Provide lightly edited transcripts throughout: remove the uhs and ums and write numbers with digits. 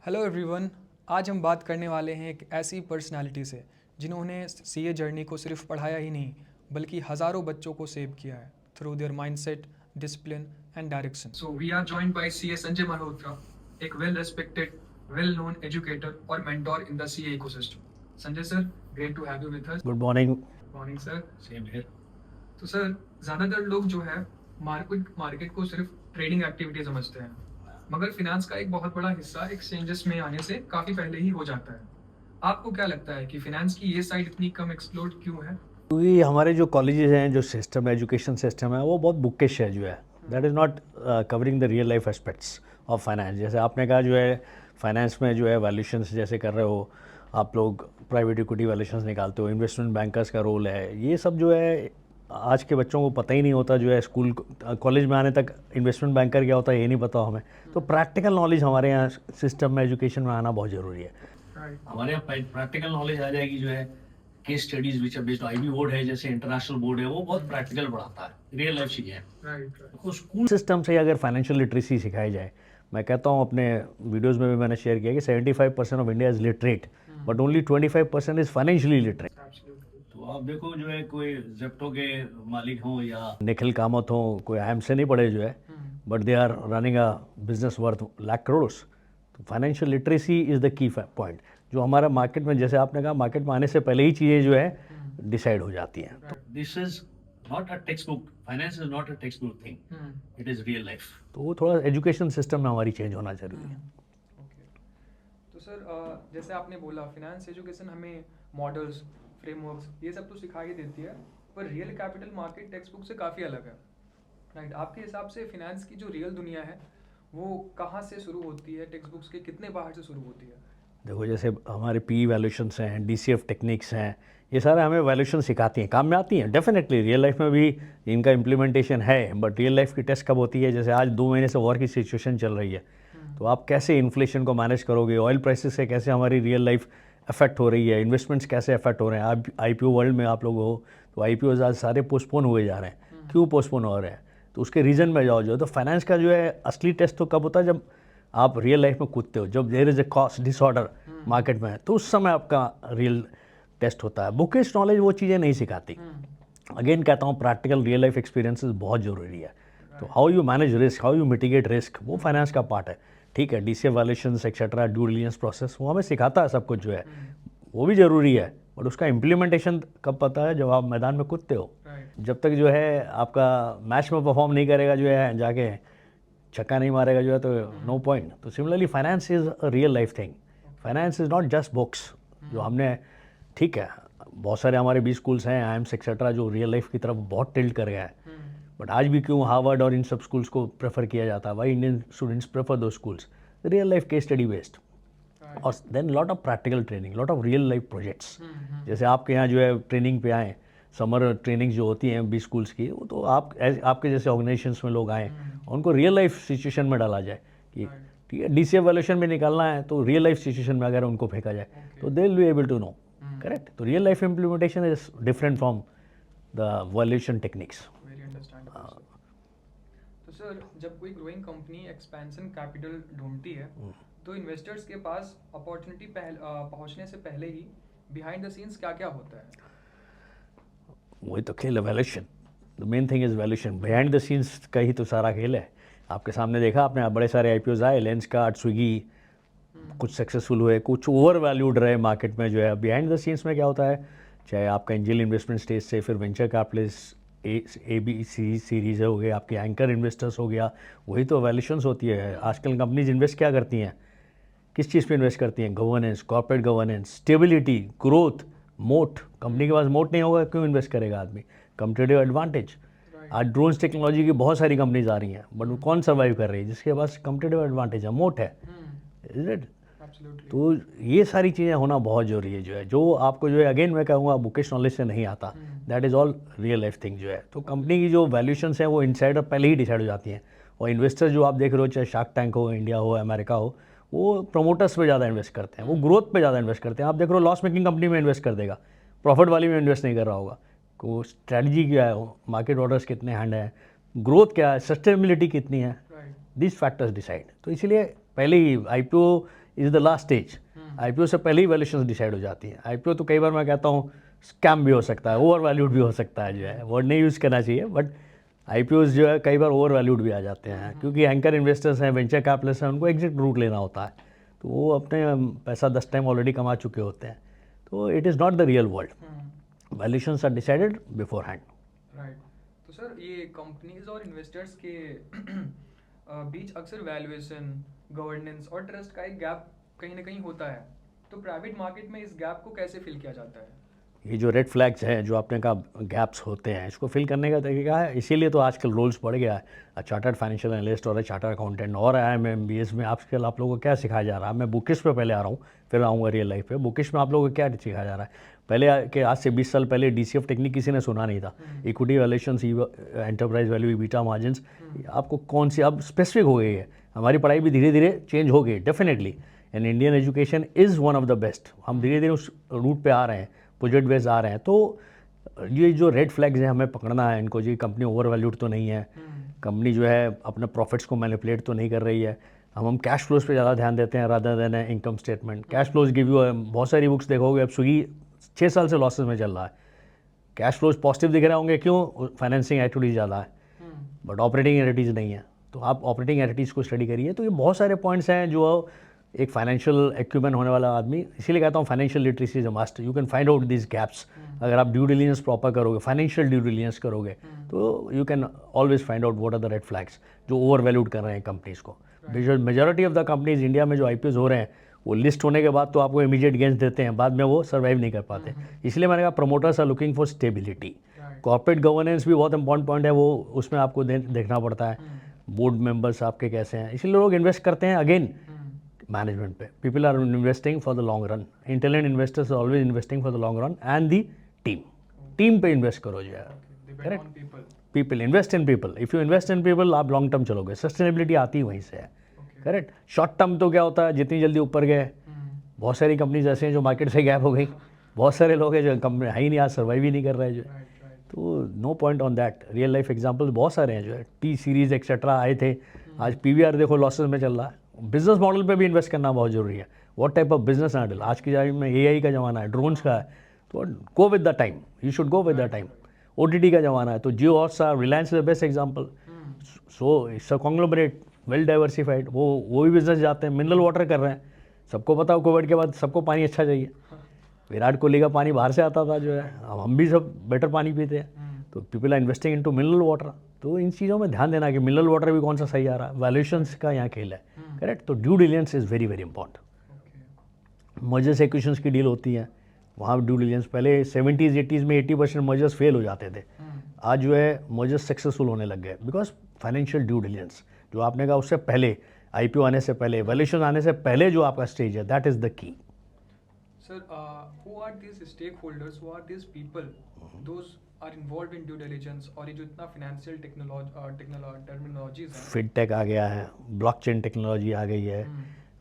Hello everyone. आज हम बात करने वाले हैं एक ऐसी पर्सनालिटी से जिन्होंने सीए जर्नी को सिर्फ पढ़ाया ही नहीं बल्कि हज़ारों बच्चों को सेव किया है through their mindset, discipline and direction. So we are joined by CA Sanjay Malhotra, एक well respected, well known educator और mentor in the CA ecosystem. Sanjay sir, great to have you with us. Good morning. Morning sir. Same here. तो sir, ज़्यादातर लोग जो है market को सिर्फ trading activity समझते हैं, मगर फिनांस का एक बहुत बड़ा हिस्सा एक्सचेंजेस में आने से काफ़ी पहले ही हो जाता है। आपको क्या लगता है कि फिनांस की ये साइड इतनी कम एक्सप्लोर क्यों है? क्योंकि हमारे जो कॉलेजेस हैं, जो सिस्टम एजुकेशन सिस्टम है, वो बहुत बुकिश है जो है, that is not covering the real life aspects of finance. जैसे आपने कहा जो है फाइनेंस में जो है वैल्यूशंस जैसे कर रहे हो आप लोग, प्राइवेट इक्विटी वैल्यूशंस निकालते हो, इन्वेस्टमेंट बैंकर्स का रोल है, ये सब जो है आज के बच्चों को पता ही नहीं होता। जो है स्कूल कॉलेज में आने तक इन्वेस्टमेंट बैंकर क्या होता है ये नहीं पता हमें। तो प्रैक्टिकल नॉलेज हमारे यहाँ सिस्टम में एजुकेशन में आना बहुत ज़रूरी है। हमारे यहाँ प्रैक्टिकल नॉलेज आ जाएगी। जो है case studies which based IB board है, जैसे इंटरनेशनल बोर्ड है, वो बहुत प्रैक्टिकल पढ़ाता है, रियल लाइफ चीजें हैं। तो स्कूल सिस्टम से अगर फाइनेंशियल लिटरेसी सिखाई जाए, मैं कहता हूँ अपने वीडियोस में भी मैंने शेयर किया कि 75% of India is literate but only 25% is financially literate. तो आप देखो जो है कोई जेप्टो के मालिक हो या निखिल कामत हो, कोई IIM से नहीं पढ़े जो है, but they are running a business worth lakh crore. तो financial literacy is the key point जो हमारा मार्केट में, जैसे आपने कहा, मार्केट में आने से पहले ही चीज़ें जो है डिसाइड हो जाती हैं। This is not a text book, finance is not a text book thing, it is real life. तो वो थोड़ा एजुकेशन सिस्टम में हमारी चेंज होना जरूरी है। तो सर, जैसे आपने बोला फिनांस एजुकेशन हमें मॉडल्स, फ्रेमवर्क्स ये सब तो सिखा ही देती है, पर real capital market text book से काफ़ी अलग है, राइट? आपके हिसाब से फिनांस की जो रियल दुनिया है वो कहाँ से शुरू होती है? टेक्स्ट बुक्स के कितने बाहर से शुरू होती है? देखो, जैसे हमारे PE वैल्यूशंस हैं, DCF टेक्निक्स हैं, ये सारे हमें वैल्यूशन सिखाती हैं, काम में आती हैं। डेफिनेटली रियल लाइफ में भी इनका इम्प्लीमेंटेशन है, बट रियल लाइफ की टेस्ट कब होती है? जैसे आज 2 महीने से वॉर की सिचुएशन चल रही है, तो आप कैसे इन्फ्लेशन को मैनेज करोगे? ऑयल प्राइसेस से कैसे हमारी रियल लाइफ अफेक्ट हो रही है? इन्वेस्टमेंट्स कैसे अफेक्ट हो रहे हैं? आप IPO वर्ल्ड में आप लोग हो, तो IPOs आज सारे पोस्टपोन हुए जा रहे हैं। क्यों पोस्टपोन हो रहे हैं? तो उसके रीज़न में जाओ। जो है तो फाइनेंस का जो है असली टेस्ट तो कब होता है? जब आप रियल लाइफ में कूदते हो, जब there is a cost disorder market में, तो उस समय आपका रियल टेस्ट होता है। बुकिश नॉलेज वो चीज़ें नहीं सिखाती। अगेन कहता हूँ, प्रैक्टिकल रियल लाइफ एक्सपीरियंसेस बहुत ज़रूरी है। तो how you manage risk, how you mitigate risk, वो फाइनेंस का पार्ट है। ठीक है, DCF valuations etcetera, due diligence process, वो हमें सिखाता है सब कुछ जो है, वो भी ज़रूरी है, बट उसका इम्प्लीमेंटेशन कब पता है? जब आप मैदान में कूदते हो। जब तक जो है आपका मैच में परफॉर्म नहीं करेगा, जो है जाके छक्का नहीं मारेगा जो है, तो नो पॉइंट। तो similarly finance is a real life thing. Finance is not just books जो हमने, ठीक है, बहुत सारे हमारे भी स्कूल्स हैं, IIMs एक्सेट्रा, जो रियल लाइफ की तरफ बहुत टिल्ट कर गया है, बट आज भी क्यों हार्वर्ड और इन सब स्कूल्स को प्रेफर किया जाता है? Why Indian students prefer those schools? Real life case study based, और then lot of practical training, lot of real life projects. जैसे आपके यहाँ जो है ट्रेनिंग पे आए, समर ट्रेनिंग जो होती हैं बी स्कूल्स की, वो तो आपके जैसे ऑर्गेनाइजेशंस में लोग आए, उनको रियल लाइफ सिचुएशन में डाला जाए कि ठीक है, DCF वैल्यूशन में निकालना है, तो रियल लाइफ सिचुएशन में अगर उनको फेंका जाए तो they will be able to know, correct? तो real life implementation is different from the valuation techniques. Very understandable. तो सर, जब कोई ग्रोइंग कंपनी एक्सपेंशन कैपिटल ढूंढती है तो इन्वेस्टर्स के पास अपॉर्चुनिटी पहुंचने से पहले ही बिहाइंड द सीन्स क्या क्या होता है? वही तो खेल है, valuation. The main thing is valuation. Behind the scenes का ही तो सारा खेल है। आपके सामने देखा आपने, बड़े सारे IPOs आए, लेंसकार्ट, स्विगी, कुछ सक्सेसफुल हुए, कुछ ओवर वैल्यूड रहे मार्केट में जो है। बिहाइंड द सीन्स में क्या होता है? चाहे आपका एंजल इन्वेस्टमेंट स्टेज से फिर वेंचर कैपिटलिस्ट, ABC सीरीज़ हो गए, आपके एंकर इन्वेस्टर्स हो गया, वही तो वैल्यूशंस होती है। आजकल कंपनीज इन्वेस्ट क्या करती हैं? किस चीज़ पे इन्वेस्ट करती हैं? Governance, corporate governance, stability, growth, मोट। कंपनी के पास मोट नहीं होगा, क्यों इन्वेस्ट करेगा आदमी? Competitive advantage. आज ड्रोन्स टेक्नोलॉजी की बहुत सारी कंपनीज आ रही हैं, बट वो कौन सर्वाइव कर रही है? जिसके पास कम्पिटिटिव एडवांटेज है, मोट है, इज इट? तो ये सारी चीज़ें होना बहुत ज़रूरी है जो है, जो आपको जो है, अगेन मैं कहूँगा, बुकिश नॉलेज से नहीं आता। That is all real life thing जो है। तो कंपनी की जो वैल्यूशंस हैं वो इनसाइडर पहले ही डिसाइड हो जाती हैं, और इन्वेस्टर्स जो आप देख रहे हो, चाहे शार्क टैंक हो, इंडिया हो, अमेरिका हो, वो प्रमोटर्स पे ज़्यादा इन्वेस्ट करते हैं, वो ग्रोथ पे ज़्यादा इन्वेस्ट करते हैं। आप देख रहे हो, लॉस मेकिंग कंपनी में इन्वेस्ट कर देगा, प्रॉफिट वाली में इन्वेस्ट नहीं कर रहा होगा। को स्ट्रैटेजी क्या है, मार्केट ऑर्डर्स कितने हैंड है, ग्रोथ क्या है, सस्टेनेबिलिटी कितनी है, दिस फैक्टर्स डिसाइड। तो इसलिए पहले ही IPO is the last stage. IPO से पहले ही वैल्यूएशन डिसाइड हो जाती हैं। IPO तो कई बार मैं कहता हूँ स्कैम भी हो सकता है, ओवर वैल्यूड भी हो सकता है, जो है वर्ड नहीं यूज़ करना चाहिए, बट IPOs जो है कई बार ओवर वैल्यूड भी आ जाते हैं, क्योंकि एंकर इन्वेस्टर्स हैं, वेंचर कैपिटलिस्ट हैं, उनको एग्जिट रूट लेना होता है, तो वो अपने पैसा 10 टाइम ऑलरेडी कमा चुके होते हैं, तो it is not the real world. Valuations are decided beforehand. Right. तो सर ये कंपनीज और इन्वेस्टर्स के बीच अक्सर वैल्यूएशन, गवर्नेंस और ट्रस्ट का एक गैप कहीं ना कहीं होता है, तो प्राइवेट मार्केट में इस गैप को कैसे फिल किया जाता है? ये जो रेड फ्लैग्स हैं, जो आपने कहा गैप्स होते हैं, इसको फिल करने का तरीका है, इसीलिए तो आजकल रोल्स बढ़ गया है। चार्टर्ड फाइनेंशियल एनालिस्ट और चार्टर्ड अकाउंटेंट और IIM-MBA में आजकल आप लोगों को क्या सिखाया जा रहा है? मैं बुकिश पे पहले आ रहा हूँ, फिर आऊँगा रियल लाइफ पे। बुकिश में आप लोगों को क्या सिखाया जा रहा है? पहले के आज से 20 साल पहले DCF टेक्निक किसी ने सुना नहीं था। Equity valuations, enterprise value, EBITDA margins, आपको कौन सी अब स्पेसिफिक हो गई है। हमारी पढ़ाई भी धीरे धीरे चेंज हो गई definitely, and Indian education is one of the best. हम धीरे धीरे उस रूट पे आ रहे हैं, प्रोजेक्ट बेस आ रहे हैं। तो ये जो रेड फ्लैग्स हैं हमें पकड़ना है इनको, जी कंपनी ओवर वैल्यूड तो नहीं है, कंपनी जो है अपने प्रॉफिट्स को मैनिपुलेट तो नहीं कर रही है। हम कैश फ्लोज पे ज़्यादा ध्यान देते हैं rather than income statement. Cash flows give you, बहुत सारी बुक्स देखोगे, अब स्विगी 6 साल से लॉसेस में चल रहा है, कैश फ्लोज पॉजिटिव दिख रहे होंगे, क्यों? फाइनेंसिंग एक्टिविटीज ज़्यादा है, बट ऑपरेटिंग एंटिटीज़ नहीं है। तो आप ऑपरेटिंग एंटिटीज़ को स्टडी करिए। तो ये बहुत सारे पॉइंट्स हैं जो एक फाइनेंशियल एक्यूमेन होने वाला आदमी, इसीलिए कहता हूँ financial literacy is a must. You can find out this gaps. अगर आप ड्यू डिलिजेंस प्रॉपर करोगे, फाइनेंशियल ड्यू डिलिजेंस करोगे, तो you can always find out what are the red flags जो ओवर वैल्यूड कर रहे हैं कंपनीज को। Majority of the companies India में जो IPOs हो रहे हैं, वो लिस्ट होने के बाद तो आपको इमीडिएट गेंस देते हैं, बाद में वो सर्वाइव नहीं कर पाते। इसलिए मैंने कहा promoters are looking for stability. Corporate governance भी बहुत इंपॉर्टेंट पॉइंट है, वो उसमें आपको देखना पड़ता है, बोर्ड मेंबर्स आपके कैसे हैं, इसलिए लोग इन्वेस्ट करते हैं अगेन मैनेजमेंट पे। People are investing for the long run, intelligent investors are always investing for the long run, and the team पे इन्वेस्ट करो जो है। Correct, people, invest in people. If you invest in people, आप long term चलोगे, sustainability आती वहीं से है। करेक्ट। शॉर्ट टर्म तो क्या होता है, जितनी जल्दी ऊपर गए, बहुत सारी कंपनीज ऐसे हैं जो मार्केट से गैप हो गई, बहुत सारे लोग हैं जो कंपनी है ही नहीं, आज सर्वाइव ही नहीं कर रहे जो है। तो no point on that. Real life examples बहुत सारे हैं जो है, T सीरीज एक्सेट्रा आए थे, आज PVR देखो लॉसेस में चल रहा है। बिजनेस मॉडल पे भी इन्वेस्ट करना बहुत जरूरी है। What type of business model, आज की टाइम में AI का ज़माना है, ड्रोन्स का है, तो go with the time, you should go with the time. OTT का ज़माना है, तो Jio Hotstar, Reliance is the best example. So it's a conglomerate, well diversified. वो भी बिजनेस जाते हैं, मिनरल वाटर कर रहे हैं। सबको पता हो कोविड के बाद सबको पानी अच्छा चाहिए, विराट कोहली का पानी बाहर से आता था जो है, अब हम भी सब बेटर पानी पीते हैं, तो people are investing into mineral water. तो इन चीज़ों में ध्यान देना कि मिनरल वाटर भी कौन सा सही आ रहा है, वैल्यूएशंस का यहाँ खेल है। करेक्ट। तो due diligence is very very important. Mergers acquisitions की डील होती है, वहाँ ड्यू डिलिजेंस, पहले 70s 80s में 80% मर्जर्स फेल हो जाते थे, आज जो है मर्जर्स सक्सेसफुल होने लग गए, बिकॉज फाइनेंशियल ड्यू डिलिजेंस जो आपने कहा उससे पहले, IPO आने से पहले, वैल्यूएशन आने से पहले जो आपका स्टेज है, दैट इज़ द की। Sir, who are these stakeholders? Who are these people? Those are involved in due diligence, और ये जो इतना financial terminologies हैं, फिनटेक आ गया है, ब्लॉकचेन टेक्नोलॉजी आ गई है,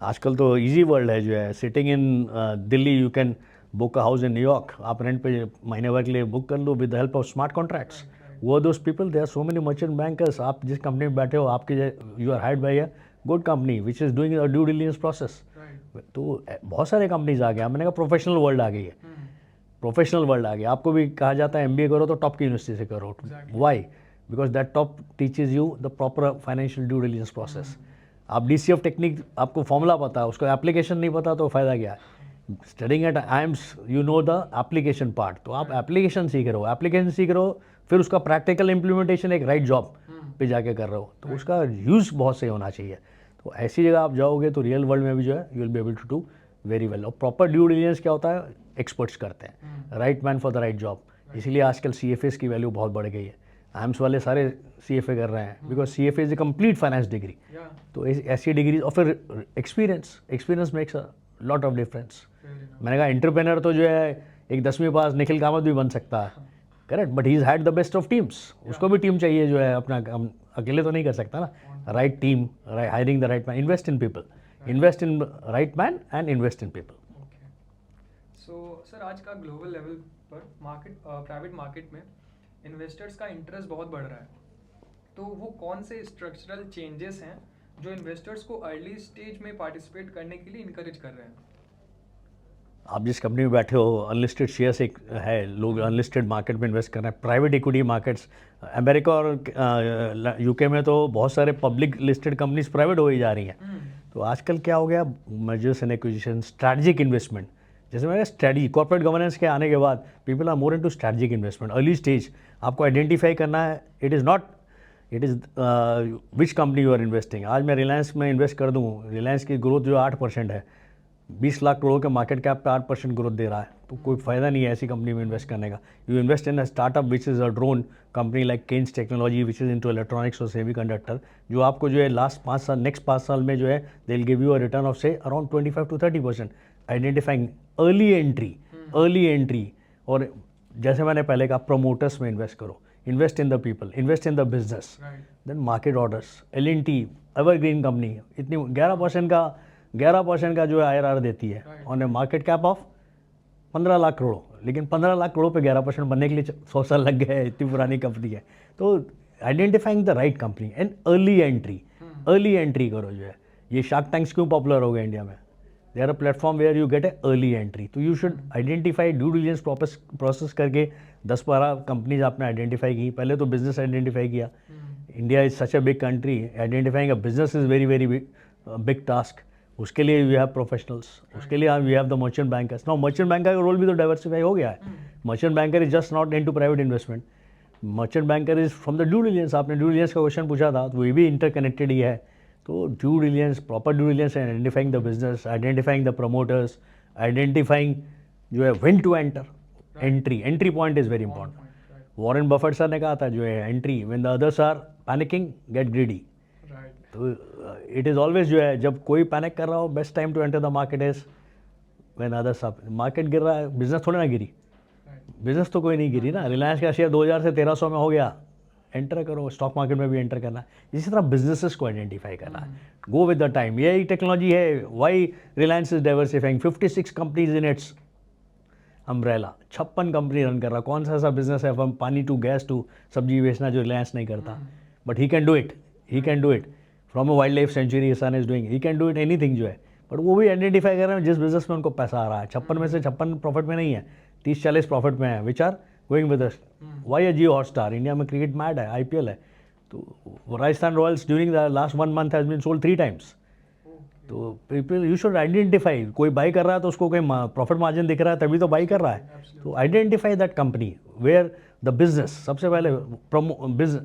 आजकल तो इजी वर्ल्ड है जो है। Sitting in Delhi you can book a house in New York, आप रेंट पे महीने भर के लिए बुक कर लो with the help of smart contracts. वो those people, they are so many merchant bankers. आप जिस कंपनी में बैठे हो, आपके you are hired by a good company which is doing a due diligence process. तो बहुत सारे कंपनीज आ गए, मैंने कहा प्रोफेशनल वर्ल्ड आ गई है, प्रोफेशनल वर्ल्ड आ गया। आपको भी कहा जाता है MBA करो तो टॉप की यूनिवर्सिटी से करो। Why? Because that top teaches you the proper financial due diligence process. आप DCF टेक्निक, आपको फॉर्मूला पता है, उसका एप्लीकेशन नहीं पता तो फ़ायदा क्या है? Studying at IIMs you know the application part, तो आप एप्लीकेशन सीख रहे हो, एप्लीकेशन सीख रहे हो, फिर उसका प्रैक्टिकल इम्प्लीमेंटेशन एक राइट जॉब पे जाके कर रहे हो, तो उसका यूज़ बहुत सही होना चाहिए। तो ऐसी जगह आप जाओगे तो रियल वर्ल्ड में भी जो है you will be able to do very well. और प्रॉपर ड्यू डिलिजेंस क्या होता है, एक्सपर्ट्स करते हैं, right man for the right job. इसीलिए आजकल CFAs की वैल्यू बहुत बढ़ गई है, IIMs वाले सारे CFA कर रहे हैं, because CFA is a complete finance degree. तो ऐसी डिग्री और फिर experience makes a lot of difference. मैंने कहा एंटरप्रेनर तो जो है एक 10वीं पास निखिल कामत भी बन सकता है, correct, but he is had the best of teams. उसको भी टीम चाहिए जो है, अपना काम अकेले तो नहीं कर सकता ना। Right team, hiring the right man, invest in people, invest in right man and invest in people. So sir, आज का ग्लोबल लेवल पर प्राइवेट मार्केट में इन्वेस्टर्स का इंटरेस्ट बहुत बढ़ रहा है, तो वो कौन से स्ट्रक्चरल चेंजेस हैं जो इन्वेस्टर्स को अर्ली स्टेज में पार्टिसिपेट करने के लिए इनकरेज कर रहे हैं? आप जिस कंपनी में बैठे हो, अनलिस्टेड शेयर्स एक है, लोग अनलिस्टेड मार्केट में इन्वेस्ट कर रहे हैं, प्राइवेट इक्विटी मार्केट्स। अमेरिका और यूके में तो बहुत सारे पब्लिक लिस्टेड कंपनीज प्राइवेट हो ही जा रही हैं। तो आजकल क्या हो गया, mergers and acquisition, strategic investment, जैसे मैंने स्ट्रैटेजी, कॉर्पोरेट गवर्नेंस के आने के बाद people are more into strategic investment. Early stage आपको आइडेंटिफाई करना है, it is which company you are investing. आज मैं रिलायंस में इन्वेस्ट कर दूँ, रिलायंस की ग्रोथ जो 8% है, 20 लाख करोड़ के मार्केट कैप पे 8% ग्रोथ दे रहा है, तो कोई फ़ायदा नहीं है ऐसी कंपनी में इन्वेस्ट करने का। You invest in a startup which is a drone company like Kaynes technology which is into electronics और सेमीकंडक्टर, जो आपको जो है नेक्स्ट 5 साल में जो है they will give you a return of say around 25 to 30%। Identifying early entry. और जैसे मैंने पहले कहा, प्रमोटर्स में इन्वेस्ट करो, invest in the people, invest in the business, then market orders. L&T evergreen company, इतनी 11% का जो है IRR देती है on a market cap of 15 lakh crore, लेकिन 15 लाख करोड़ पे 11% बनने के लिए 100 साल लग गए हैं, इतनी पुरानी कंपनी है। तो identifying the right company and early entry करो। जो है ये शार्क टैंक्स क्यों पॉपुलर हो गए इंडिया में, they are a platform where you get a early entry. तो you should identify, due diligence process करके 10-12 कंपनीज आपने आइडेंटिफाई की। पहले तो बिजनेस आइडेंटिफाई किया, India is such a big country, identifying a business is very very big task. उसके लिए we have professionals, उसके लिए we have the merchant bankers. Now merchant banker का रोल भी तो डाइवर्सिफाई हो गया है। Merchant banker is just not into private investment, merchant banker is from the due diligence. आपने ड्यू डिलिजेंस का क्वेश्चन पूछा था, तो ये भी इंटरकनेक्टेड ही है। तो due diligence, proper due diligence, identifying the business, identifying the promoters, identifying जो है when to enter, entry point is very important. Warren Buffett sir ने कहा था, जो है entry, when the others are panicking get greedy. तो it is always जो है, जब कोई पैनिक कर रहा हो, best time to enter the market is when others are. Market गिर रहा है, बिजनेस थोड़ी ना गिरी, बिजनेस तो कोई नहीं गिरी ना। रिलायंस का शेयर 2000 से 1300 में हो गया, एंटर करो, स्टॉक मार्केट में भी एंटर करना है। इसी तरह बिजनेसेस को आइडेंटिफाई करना है, गो विद द टाइम। यही टेक्नोलॉजी है, why Reliance is diversifying 56 companies in its umbrella, 56 company run कर रहा। कौन सा ऐसा बिजनेस है फ्रॉम पानी टू गैस टू सब्जी बेचना जो रिलायंस नहीं करता, but he can do it from a wildlife sanctuary son is doing, he can do it anything जो है। बट वो भी आइडेंटिफाई कर रहे हैं जिस बिजनेस में उनको पैसा आ रहा है। 56 में से 56 प्रॉफिट में नहीं है, 30-40 प्रॉफिट में है, which are going with us. Why Jio Hotstar, India में क्रिकेट मैड है, IPL है, तो Rajasthan Royals during the last 1 month has been sold 3 times। तो पीपल, यू शुड आइडेंटिफाई, कोई बाई कर रहा है तो उसको कोई प्रॉफिट मार्जिन दिख रहा है तभी तो बाई कर रहा है। तो identify that company where the business, सबसे पहले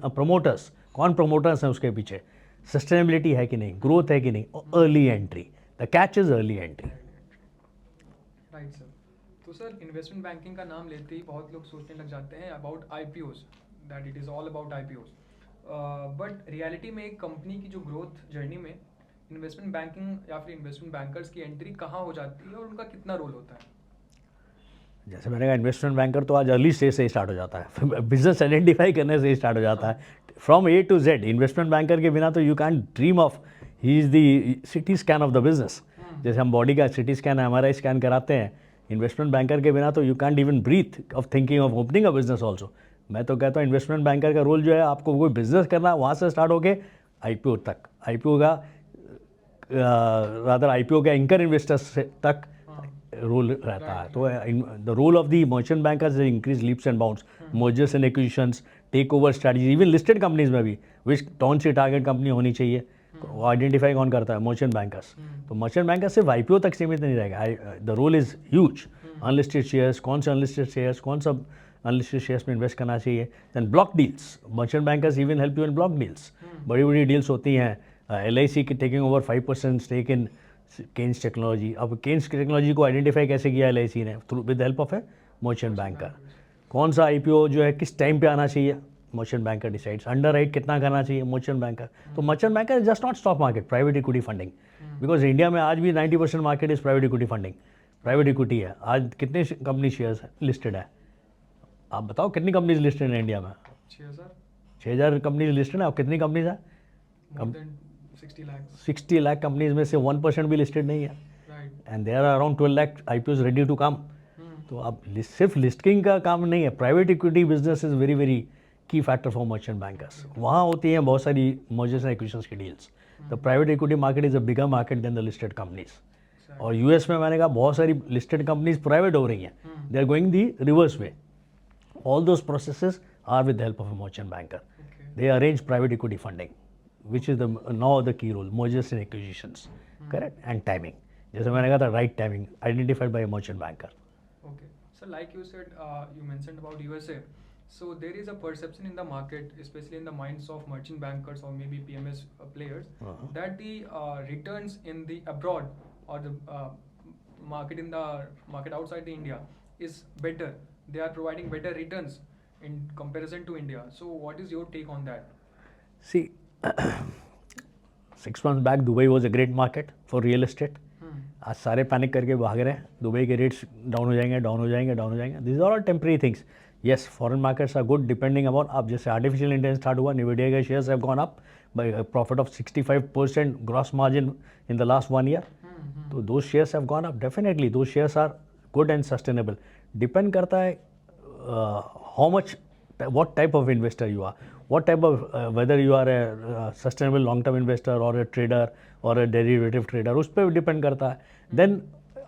प्रमोटर्स, कौन प्रमोटर्स हैं उसके पीछे, सस्टेनेबिलिटी है कि नहीं, ग्रोथ है कि नहीं, early entry. The catch is early entry. Right sir. तो सर, इन्वेस्टमेंट बैंकिंग का नाम लेते ही बहुत लोग सोचने लग जाते हैं about IPOs, that it is all about IPOs। But reality में एक कंपनी की जो ग्रोथ जर्नी में इन्वेस्टमेंट बैंकिंग या फिर इन्वेस्टमेंट बैंकर्स की एंट्री कहाँ हो जाती है और उनका कितना रोल होता है? जैसे मैंने कहा, इन्वेस्टमेंट बैंकर तो आज अर्ली स्टेज से ही स्टार्ट हो जाता है, बिजनेस आइडेंटिफाई करने से ही स्टार्ट हो जाता है, from A to Z। Investment banker के बिना तो you can dream of, he is the CT scan of the business. जैसे हम बॉडी का CT स्कैन, MRI स्कैन कराते हैं, इन्वेस्टमेंट बैंकर के बिना तो you can't even breathe of thinking of opening a business also. मैं तो कहता हूँ इन्वेस्टमेंट बैंकर का रोल जो है, आपको कोई बिजनेस करना है वहाँ से स्टार्ट होके IPO तक, IPO का रादर IPO के एंकर इन्वेस्टर्स तक रोल रहता है। तो the role of the merchant bankers is increase leaps and bounds, mergers and acquisitions, take over strategy, even listed companies में भी विच कौन सी टारगेट कंपनी होनी चाहिए, वो आइडेंटिफाई कौन करता है, मर्चेंट बैंकर्स। तो मर्चेंट बैंकर्स सिर्फ IPO तक सीमित नहीं रहेगा, the role is huge. Unlisted shares, कौन से अनलिस्टेड शेयर्स, कौन सा अनलिस्टेड शेयर्स में इन्वेस्ट करना चाहिए। Than block deals, merchant bankers even help you in block deals, बड़ी बड़ी डील्स होती हैं। LIC की taking over 5% stake in Kaynes technology. अब केन्स टेक्नोलॉजी को आइडेंटिफाई कैसे किया LIC ने, through with help of a merchant banker. कौन सा IPO जो है किस टाइम पे आना चाहिए, merchant banker decides. Under right कितना करना चाहिए, मर्चेंट बैंकर। तो merchant banker is just not stock market, private equity funding, because India में आज भी 90% market is private equity funding. Private equity है, आज कितने कंपनी शेयर्स लिस्टेड है, आप बताओ कितनी कंपनीज लिस्टेड है इंडिया में? 6000 कंपनीज लिस्टेड है। और कितनी कंपनीज है? 60 लाख कंपनीज में से 1% भी लिस्टेड नहीं है, and there are around 12 lakh IPOs ready to come. तो अब सिर्फ लिस्टिंग का काम नहीं है, private equity business is very very key factor for merchant bankers. वहाँ होती हैं बहुत सारी मर्जर्स एंड एक्विजिशंस की deals, the private equity market is a bigger market than the listed companies. और यूएस में मैंने कहा बहुत सारी लिस्टेड कंपनीज प्राइवेट हो रही हैं, they are going the reverse way. All those processes are with the help of a merchant banker. They arrange private equity funding, which is the now the key role, mergers and acquisitions, correct, and timing. जैसे मैंने कहा था, right timing identified by a merchant banker. Okay. So like you said, you mentioned about USA. So there is a perception in the market, especially in the minds of merchant bankers or maybe PMS players, that the returns in the abroad or the market in the market outside the India is better. They are providing better returns in comparison to India. So what is your take on that? See, 6 months back Dubai was a great market for real estate. आज सारे panic करके भाग रहे हैं, Dubai के rates down हो जाएंगे, down हो जाएंगे, डाउन हो जाएंगे. This are all temporary things. Yes, foreign markets are good depending upon. अब जैसे आर्टिफिशियल इंटेलिजेंस स्टार्ट हुआ, NVIDIA के shares have gone up by profit of 65% gross margin in the last 1 year. तो those shares have gone up. Definitely those shares are good and sustainable. Depend करता है how much, what type of investor you are, what type of whether you are a sustainable long term investor or a trader or a derivative trader, उस पर depend करता है. Then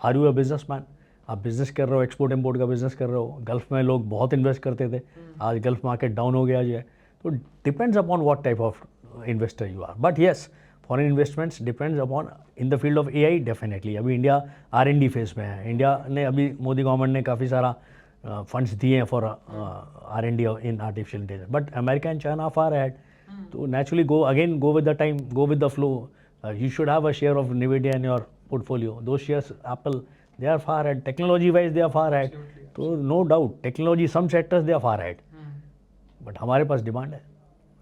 are you a businessman, आप business कर रहे हो, export import का business कर रहे हो. गल्फ में लोग बहुत इन्वेस्ट करते थे, आज गल्फ मार्केट डाउन हो गया जो है. तो depends upon what type of investor you are. But yes, foreign investments depends upon in the field of AI. Definitely अभी इंडिया R&D फेज में है. इंडिया ने अभी मोदी गवर्नमेंट ने काफ़ी सारा फंड्स दिए हैं for R&D in artificial intelligence. But America and China far ahead. तो naturally go with the time, go with the flow. You should have a share of NVIDIA in your portfolio. Those shares, Apple, they are far ahead. Technology-wise, they are far ahead. So no doubt, technology, some sectors they are far ahead. But हमारे पास demand है,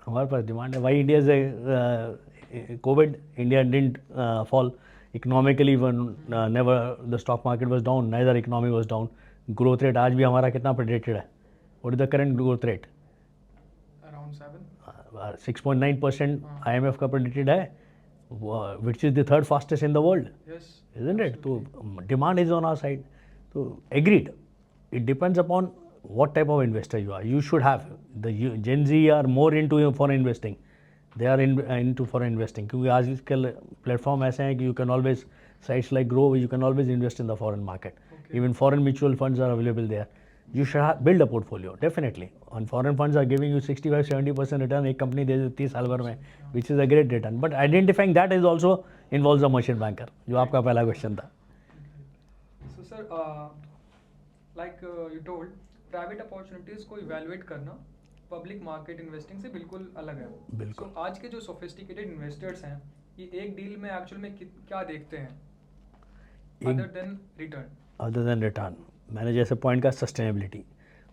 हमारे पास demand है. Why India is a COVID? India didn't fall economically when never the stock market was down, neither economy was down. Growth rate आज भी हमारा कितना predicted है? What is the current growth rate? Around 7. 6.9% IMF का predicted है, which is the third fastest in the world. Yes. Isn't it? So demand is on our side. So agreed. It depends upon what type of investor you are. You should have the Gen Z are more into foreign investing. They are into foreign investing. क्योंकि आजकल platform ऐसे हैं कि you can always, sites like Grow, you can always invest in the foreign market. Even foreign mutual funds are available there. You should build a portfolio, definitely. On foreign funds are giving you 65-70% return. एक company दे देती है साल भर में, which is a great return. But identifying that is also involves a merchant banker, जो आपका पहला question था. So sir, like you told, private opportunities को evaluate करना public market investing से बिल्कुल अलग है. बिल्कुल. So आज के जो sophisticated investors हैं, ये एक डील में एक्चुअल में क्या देखते हैं? Other than return. Other than return. मैंने जैसे पॉइंट का सस्टेनेबिलिटी,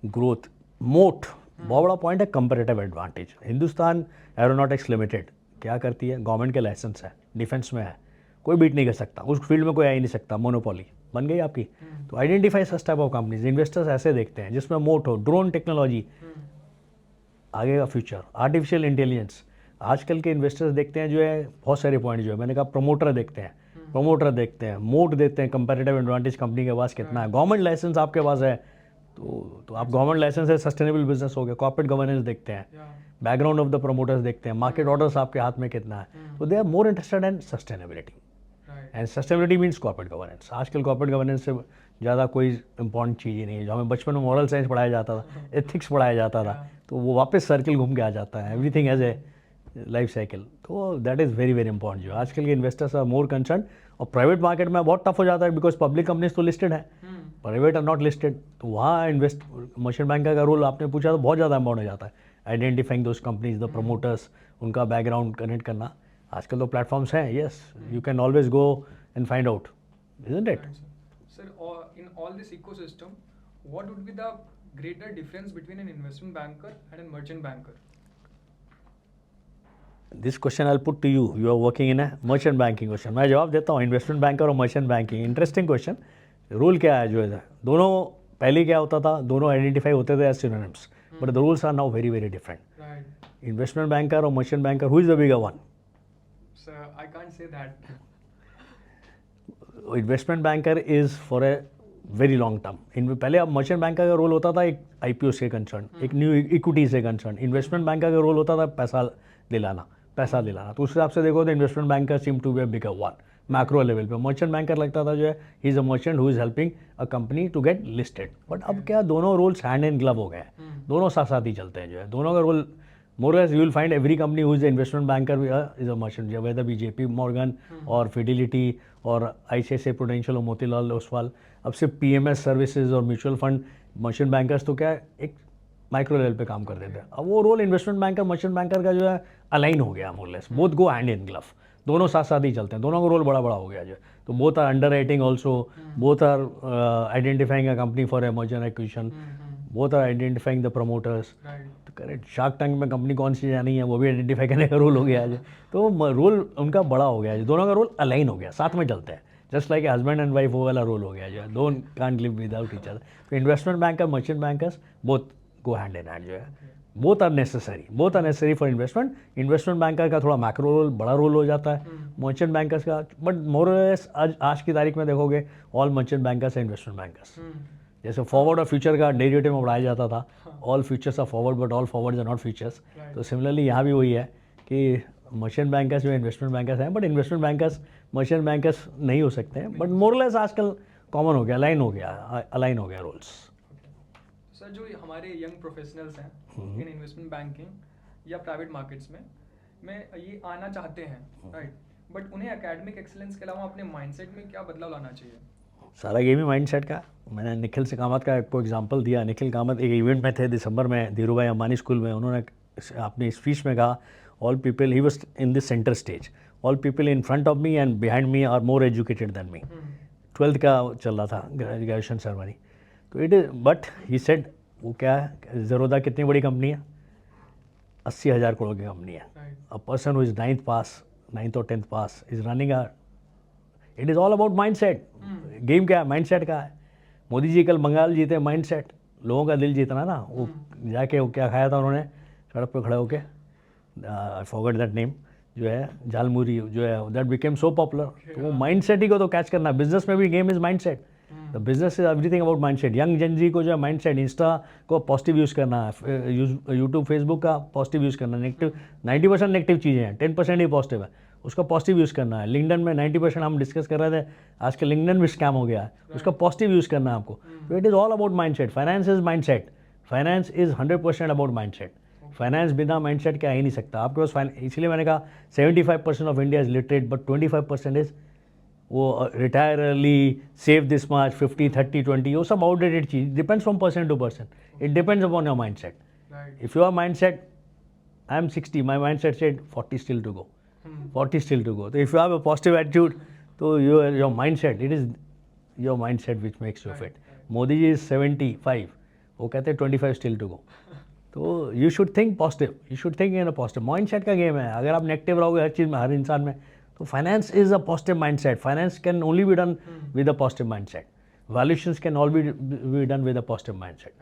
ग्रोथ, मोट, बहुत बड़ा पॉइंट है. Comparative advantage. Hindustan aeronautics limited क्या करती है? गवर्नमेंट के लाइसेंस है, डिफेंस में है, कोई बीट नहीं कर सकता, उस फील्ड में कोई आ ही नहीं सकता. मोनोपोली बन गई आपकी. तो identify such type of companies. Investors ऐसे देखते हैं जिसमें मोट हो. ड्रोन टेक्नोलॉजी आगे का फ्यूचर, आर्टिफिशियल इंटेलिजेंस. आजकल के इन्वेस्टर्स देखते हैं जो है बहुत सारे पॉइंट जो है मैंने कहा. प्रमोटर देखते हैं, मोट देखते हैं, कंपेरेटिव एडवांटेज कंपनी के पास कितना है. गवर्नमेंट लाइसेंस आपके पास है तो आप गवर्नमेंट लाइसेंस है, सस्टेनेबल बिजनेस हो गया. कॉर्पोरेट गवर्नेंस देखते हैं, बैकग्राउंड ऑफ द प्रमोटर्स देखते हैं, मार्केट ऑर्डर्स आपके हाथ में कितना है. तो they are more interested in sustainability. And sustainability means corporate governance. आजकल कॉर्पोरेट गवर्नेंस से ज़्यादा कोई इंपॉर्टेंट चीज़ ही नहीं है. जो हमें बचपन में मॉरल साइंस पढ़ाया जाता था, एथिक्स पढ़ाया जाता था, तो वो वापस सर्किल घूम के आ जाता है. Everything as a life cycle. तो that is very very important. जो आजकल के इन्वेस्टर्स आर मोर कंसर्न. और प्राइवेट मार्केट में बहुत टफ हो जाता है बिकॉज पब्लिक कंपनीज तो लिस्टेड है, प्राइवेट आर नॉट लिस्टेड. तो वहाँ मर्चेंट बैंकर का रोल आपने पूछा तो बहुत ज़्यादा इंपॉर्टेंट हो जाता है. Identifying those companies, the promoters, उनका बैकग्राउंड कनेक्ट करना. आजकल तो प्लेटफॉर्म्स हैं. Yes, you can always go and find out. Isn't it? Sir, in all this ecosystem, what would be the greater difference between an investment banker and a merchant banker? This question I put to you. You are working in a merchant banking question. मैं जवाब देता हूँ. Investment banker और merchant banking, interesting question. Rule क्या है जो है, दोनों पहले क्या होता था, दोनों आइडेंटिफाई होते थे as synonyms, but the rules are now very very different. Investment banker और merchant banker, who is the bigger one? Sir, I can't say that. Investment banker is for a very long term. पहले अब merchant banker का role होता था एक IPO से concern, एक new equity से कंसर्न. इन्वेस्टमेंट बैंकर का रोल होता था पैसा दिलाना. पैसा दिलाना। तो उस हिसाब से देखो तो investment banker seem to be a bigger one macro level पे। मर्चेंट बैंकर लगता था जो है ही is a merchant who is helping a company to get listed. But अब क्या दोनों रोल्स हैंड इन ग्लव हो गए हैं, दोनों साथ साथ ही चलते हैं जो है। दोनों का role more as you will find every company who is the investment banker is a merchant, whether be JP Morgan और फिडिलिटी और ICICI Prudential और मोतीलाल ओसवाल। अब सिर्फ PMS सर्विसेज और म्यूचुअल फंड मर्चेंट बैंकर्स तो क्या एक माइक्रो लेवल पे काम कर देते हैं। अब वो role investment banker merchant banker का जो है अलाइन हो गया more less, both go hand in glove, दोनों साथ साथ ही चलते हैं, दोनों का रोल बड़ा बड़ा हो गया जो। तो both are underwriting also, both are identifying a company for a merger acquisition, both are identifying the promoters. तो करेक्ट, शार्क टैंक में कंपनी कौन सी जानी है वो भी आइडेंटिफाई करने का रोल हो गया है। तो रोल उनका बड़ा हो गया है, दोनों का रोल अलाइन हो गया, साथ में चलते हैं, just like husband and wife वो वाला रोल हो गया जो है, don't can't live without each other. तो investment banker merchant bankers both go hand in hand जो है, both are necessary for investment. Investment banker का थोड़ा मैक्रो रोल बड़ा रोल हो जाता है, मर्चेंट बैंकर्स का बट मोर आज की तारीख में देखोगे all merchant bankers and investment bankers. जैसे फॉरवर्ड और फ्यूचर का डेरिवेटिव में पढ़ाया जाता था, all futures are forward but all forwards are not futures. तो सिमिलरली यहाँ भी वही है कि मर्चेंट बैंकर्स जो इन्वेस्टमेंट बैंकर्स हैं, but investment bankers merchant bankers नहीं हो सकते हैं, बट मोरलेस आजकल कॉमन हो गया, अलाइन हो गया रोल्स। सर जो हमारे यंग प्रोफेशनल्स हैं इन इन्वेस्टमेंट बैंकिंग या प्राइवेट मार्केट्स में ये आना चाहते हैं, राइट, बट उन्हें एकेडमिक एक्सीलेंस के अलावा अपने माइंडसेट में क्या बदलाव लाना चाहिए? सारा गेम ही माइंडसेट का। मैंने निखिल से कामत का आपको एग्जांपल दिया। निखिल कामत एक इवेंट में थे दिसंबर में धीरूभाई अंबानी स्कूल में, उन्होंने अपनी स्पीच में कहा all people, he was in this centre stage, all people in front of me and behind me are more educated than me. 12th का चल रहा था ग्रेजुएशन सेरेमनी। तो it is but he said वो क्या है, ज़रोदा कितनी बड़ी कंपनी है, 80,000 करोड़ की कंपनी है। A person who is 9th pass 9th और 10th pass is running a, it is all about mindset. Game क्या है, माइंडसेट का है। मोदी जी कल बंगाल जीते, माइंडसेट, लोगों का दिल जीतना ना। वो जाके वो क्या खाया था उन्होंने सड़क पे खड़े होके, आई फॉरगॉट दैट नेम, जो है झालमुरी जो है, दैट बिकेम सो पॉपुलर। तो वो माइंडसेट ही को तो कैच करना है। बिजनेस में भी game is mindset, the business is everything about mindset. Young जन जी को जो है माइंडसेट, इंस्टा को पॉजिटिव यूज़ करना है, यूट्यूब फेसबुक का पॉजिटिव यूज़ करना है। नेगेटिव 90% नेगेटिव चीज़ें हैं, 10% ही पॉजिटिव है, उसका पॉजिटिव यूज़ करना है। लिंक्डइन में 90% हम डिस्कस कर रहे थे, आजकल लिंक्डइन भी स्कैम हो गया है, उसका पॉजिटिव यूज़ करना है आपको। तो it is all about mindset. Finance is mindset, finance is 100% about mindset. Finance बिना माइंडसेट के आ ही नहीं सकता आपके पास। इसलिए मैंने कहा 75% of India is literate but 25% is वो retire early, save this much, 50, 30, 20, वो सब आउटडेटेड चीज, depends from person to person, it depends upon your mindset. If your mindset, I am 60, my mindset said 40 still to go, 40 still to go. So if you have a positive attitude, so your mindset, it is your mindset which makes you fit. Modi ji is 75, वो कहते हैं 25 still to go. तो you should think positive, you should think in a positive. mindset का game है। अगर आप negative रहोगे हर चीज़ में, हर इंसान में, तो finance is a positive mindset. Finance can only be done with a positive mindset, valuations can all be done with a positive mindset.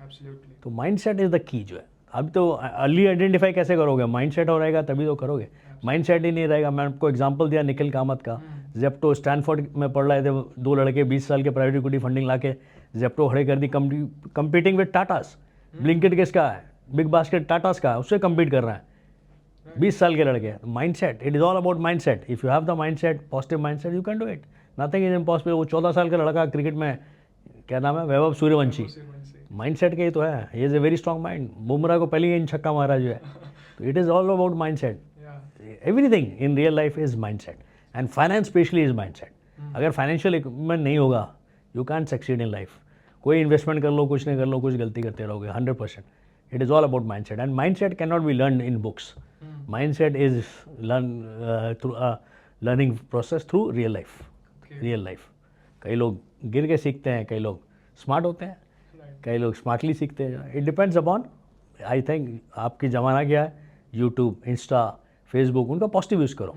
तो माइंडसेट इज द की जो है। अब तो अर्ली आइडेंटिफाई कैसे करोगे, माइंडसेट हो रहेगा तभी तो करोगे, माइंडसेट ही नहीं रहेगा। मैंने आपको एग्जांपल दिया निखिल कामत का, जेप्टो स्टैनफोर्ड में पढ़ रहे थे, 2 लड़के 20 साल के प्राइवेट इक्विटी फंडिंग लाके जेप्टो खड़े कर दी, कंपीटिंग विद टाटास। ब्लिंकिट किसका है, बिग बास्केट टाटास का है, उससे कंपीट कर रहा है 20 साल के लड़के। Mindset, it is all about mindset. If you have the mindset, positive mindset, you can do it, nothing is impossible. वो 14 साल का लड़का क्रिकेट में, क्या नाम है, वैभव सूर्यवंशी, माइंडसेट के ही तो है। ही is a very strong mind, Bumrah को पहले ही छक्का मारा जो है। तो it is all about mindset. Everything in real life is mindset and finance specially is mindset. अगर फाइनेंशियल इक्विपमेंट नहीं होगा, you can succeed in life. कोई इन्वेस्टमेंट कर लो, कुछ नहीं कर लो, कुछ गलती करते रहोगे 100%। It is all about mindset and mindset can not be learn in books. Mindset is learn through learning process through real life. कई लोग गिर के सीखते हैं, कई लोग स्मार्ट होते हैं, कई लोग स्मार्टली सीखते हैं। It depends upon, I think आपकी ज़माना क्या है, यूट्यूब, इंस्टा, फेसबुक, उनका पॉजिटिव यूज़ करो।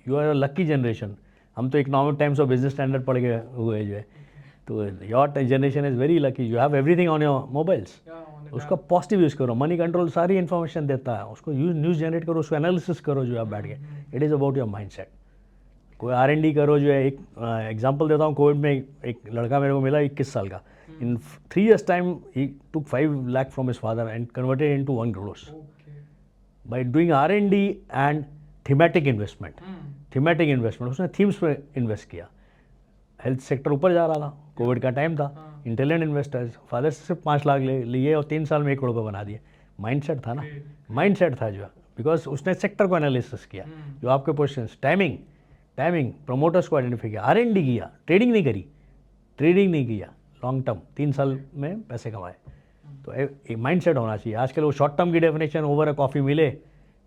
You are a lucky generation. हम तो इकोनॉमिक टाइम्स और बिजनेस स्टैंडर्ड पढ़ के हुए जो है, तो your generation is very lucky, you have everything on your mobiles. उसका पॉजिटिव यूज़ करो। मनी कंट्रोल सारी इन्फॉर्मेशन देता है, उसको न्यूज़ जनरेट करो, उसको एनालिसिस करो जो आप बैठ के। It is about your mindset. कोई R&D करो जो है। एक एग्जांपल देता हूँ, कोविड में एक लड़का मेरे को मिला 21 साल का। इन 3 years time he took 5 lakh from his father and converted into 1 crore by doing R&D and thematic investment उसने थीम्स पे इन्वेस्ट किया। हेल्थ सेक्टर ऊपर जा रहा था, कोविड का टाइम था, इंटेलिजेंट इन्वेस्टर्स, फादर से सिर्फ 5 लाख लिए और 3 साल में 1 करोड़ रुपये बना दिए। माइंडसेट था ना, माइंडसेट था जो, बिकॉज उसने सेक्टर को एनालिसिस किया। जो आपके क्वेश्चंस, टाइमिंग प्रमोटर्स को आइडेंटिफाई किया, R&D किया, ट्रेडिंग नहीं किया, लॉन्ग टर्म 3 साल में पैसे कमाए। तो एक माइंडसेट होना चाहिए। आजकल वो शॉर्ट टर्म की डेफिनेशन, ओवर अ कॉफ़ी मिले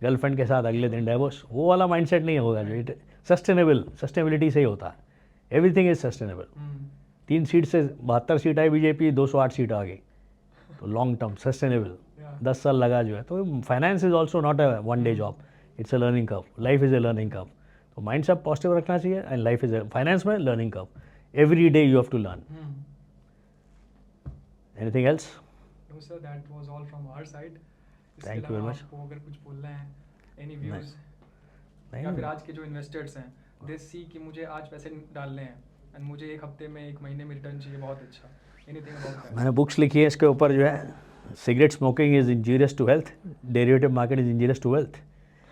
गर्लफ्रेंड के साथ अगले दिन डाइवोर्स, वो वाला माइंडसेट नहीं होगा। जो सस्टेनेबिलिटी से ही होता है, एवरीथिंग इज सस्टेनेबल। 3 सीट से 72 सीट आई बीजेपी, 208 सीट आ गई, तो लॉन्ग टर्म सस्टेनेबल 10 साल लगा जो है। तो finance is also not a one day job, it's a learning curve, life is a learning curve. तो माइंड सेट पॉजिटिव रखना चाहिए एंड लाइफ इज फाइनेंस में learning curve, every day you have to learn. Anything else? No sir, that was all from our side. इसके Thank you very अलावा much. आपको अगर कुछ बोलना है, any views, नहीं, या फिर आज के जो इन्वेस्टर्स हैं, दे सी कि मुझे आज पैसे डालने हैं एंड मुझे 1 हफ्ते में 1 महीने में रिटर्न चाहिए, बहुत अच्छा, एनीथिंग अबाउट दैट? मैंने बुक्स लिखी है इसके ऊपर जो है, cigarette smoking is injurious to health, derivative market is injurious to wealth.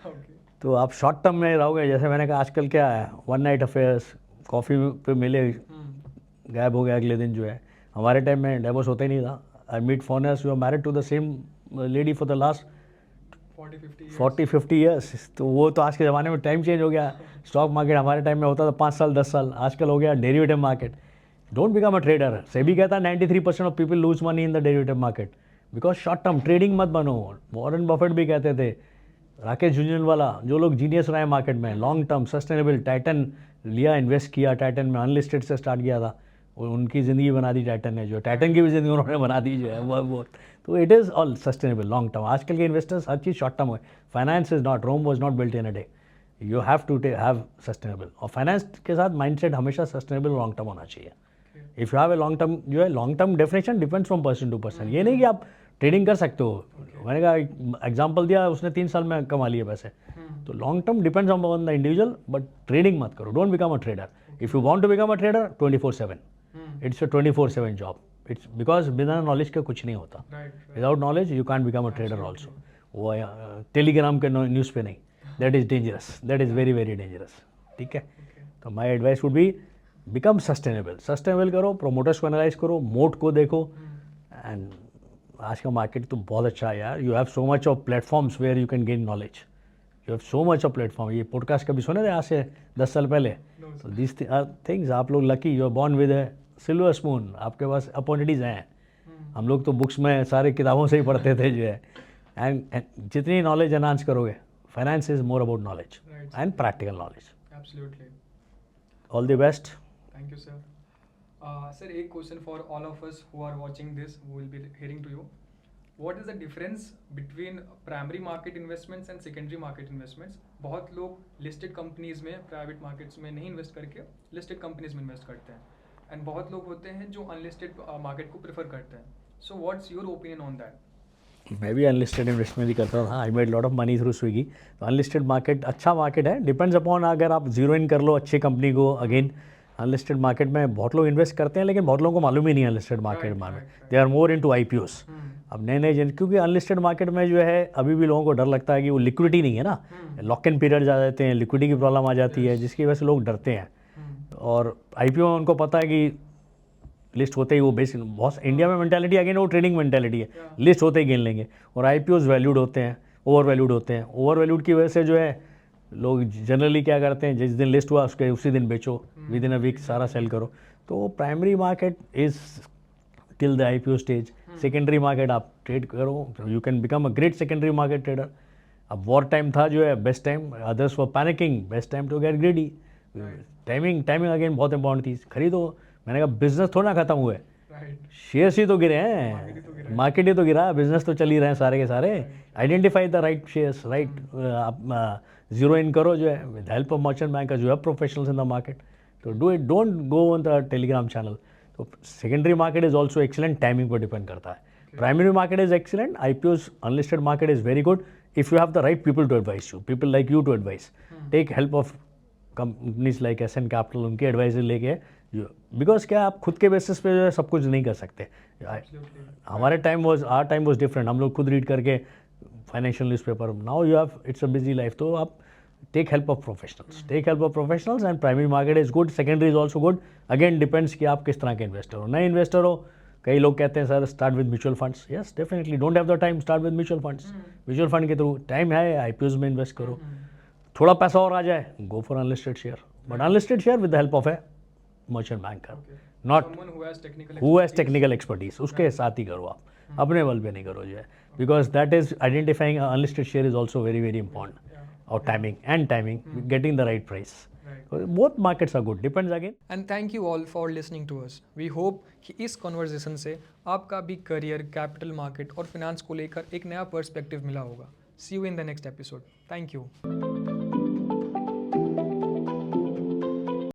Okay, तो आप शॉर्ट टर्म में रहोगे, जैसे मैंने कहा आजकल क्या है, वन नाइट अफेयर्स, कॉफ़ी पे मिले गायब हो गया अगले दिन जो है। हमारे टाइम में डाइवोर्स होता ही नहीं था। I meet foreigners you are married to the same lady for the last 40-50 years. तो वो तो आज के ज़माने में टाइम चेंज हो गया। स्टॉक मार्केट हमारे टाइम में होता था 5 साल 10 साल, आजकल हो गया derivative market. Don't become a trader. SEBI कहता है 93% of people lose money in the derivative market because short term trading मत बनो। वॉरेन बफेट भी कहते थे, राकेश झुंझुनवाला, जो लोग जीनियस रहे मार्केट में, लॉन्ग टर्म सस्टेनेबल, टाइटन लिया, इन्वेस्ट किया, टाइटन में अनलिस्टेड से स्टार्ट किया था, और उनकी ज़िंदगी बना दी टाइटन ने, जो टाइटन की भी ज़िंदगी उन्होंने बना दी जो है वो। तो it is all sustainable long term. आजकल के इन्वेस्टर्स हर चीज़ शॉर्ट टर्म है। Finance is not, Rome was not built in a day, you have to have sustainable. और फाइनेंस के साथ माइंडसेट हमेशा सस्टेनेबल लॉन्ग टर्म होना चाहिए। If you have a long term, जो है long term definition depends from person to person. ये नहीं कि आप ट्रेडिंग कर सकते हो। मैंने कहा एग्जाम्पल दिया, उसने 3 साल में कमा लिए पैसे। तो long term depends on the individual, but trading मत करो, don't become a trader. If you want to become a trader 24/7, it's a 24/7 job. It's because बिना नॉलेज के कुछ नहीं होता। Without knowledge you can't become a trader also. वो Telegram के news पे नहीं, that is dangerous, that is very very dangerous. ठीक है, तो my advice would be become sustainable करो, प्रोमोटर्स को एनालाइज करो, मोट को देखो। एंड आज का मार्केट तो बहुत अच्छा है यार। You have so much of platforms where you can gain knowledge, you have so much of platform. ये पॉडकास्ट कभी सुने थे आज से 10 साल पहले? तो दिस थिंग्स, आप लोग lucky, you are born with a silver spoon, आपके पास अपॉर्चुनिटीज़ हैं। हम लोग तो बुक्स में सारे किताबों से ही पढ़ते थे जो है। एंड जितनी नॉलेज एनहांस करोगे, finance is more about knowledge and practical knowledge. Absolutely, all the best. Thank you sir. Sir, एक question for all of us who are watching this, who will be hearing to you, what is the difference between primary market investments and secondary market investments? बहुत लोग listed companies में, private markets में नहीं invest करके listed companies में invest करते हैं, and बहुत लोग होते हैं जो अनलिस्टेड मार्केट को प्रेफर करते हैं। So what's your opinion on that? मैं भी अनलिस्टेड इन्वेस्टमेंट ही करता था। I made lot of money through Swiggy. तो अनलिस्टेड मार्केट अच्छा मार्केट है, डिपेंड्स अपॉन, अगर आप जीरो इन कर लो अच्छी कंपनी को। अगेन अनलिस्टेड मार्केट में बहुत लोग इन्वेस्ट करते हैं, लेकिन बहुत लोगों को मालूम ही नहीं है अनलिस्टेड मार्केट में। They are more into IPOs। अब नए क्योंकि अनलिस्टेड मार्केट में जो है अभी भी लोगों को डर लगता है कि वो लिक्विडिटी नहीं है ना, लॉक इन पीरियड आ जाते हैं, लिक्विडिटी की प्रॉब्लम आ जाती है, जिसकी वजह से लोग डरते हैं। और IPO में उनको पता है कि लिस्ट होते ही वो बेसिक, बहुत इंडिया में मेंटालिटी अगेन वो ट्रेडिंग मेंटालिटी है, लिस्ट होते ही गिन लेंगे। और IPOs वैल्यूड होते हैं, ओवर वैल्यूड होते हैं। ओवर वैल्यूड की वजह से जो है लोग जनरली क्या करते हैं, जिस दिन लिस्ट हुआ उसके उसी दिन बेचो, विद इन अ वीक सारा सेल करो। तो primary market is till the IPO stage. Secondary market आप ट्रेड करो, you can become a great secondary market trader. अब वॉर टाइम था जो है best time, others for panicking, best time to get greedy. Timing again बहुत important थी। खरीदो, मैंने कहा बिजनेस थोड़ा ना खत्म हुए, शेयर्स ही तो गिरे हैं, मार्केट ही तो गिरा, बिजनेस तो चल ही रहे हैं सारे के सारे। Identify the right shares, right, आप जीरो इन करो जो है with help of merchant bank, जो है प्रोफेशनल्स इन द मार्केट। तो do it, don't go on the Telegram channel. तो secondary market is also excellent, timing पर डिपेंड करता है। Primary market is excellent, IPOs unlisted market is very good if you have the right people to advise you, people like you to advice. Take help of companies like SN capital, उनकी advice लेके, because क्या आप खुद के basis पे जो है सब कुछ नहीं कर सकते। हमारे time was, our time was different, हम लोग खुद रीड करके financial newspaper. Now you have, it's a busy life. तो आप take help of professionals. Take help of professionals and primary market is good, secondary is also good. Again depends कि आप किस तरह के investor हो. नए investor हो, कई लोग कहते हैं sir start with mutual funds. Yes, definitely. Don't have the time, start with mutual funds. Mutual fund के through time है, IPOs में invest करो. थोड़ा पैसा और आ जाए, go for unlisted share. But unlisted share with the help of a merchant banker. Not Someone who has technical expertise. उसके साथ ही करो आप. अपने बल पे नहीं करो जो है. Because that is identifying an unlisted share is also very very important. Or timing, getting the right price. Both markets are good. Depends again. And thank you all for listening to us. We hope कि इस conversation से आपका भी career, capital market और finance को लेकर एक नया पर्सपेक्टिव मिला होगा. See you in the next episode. Thank you.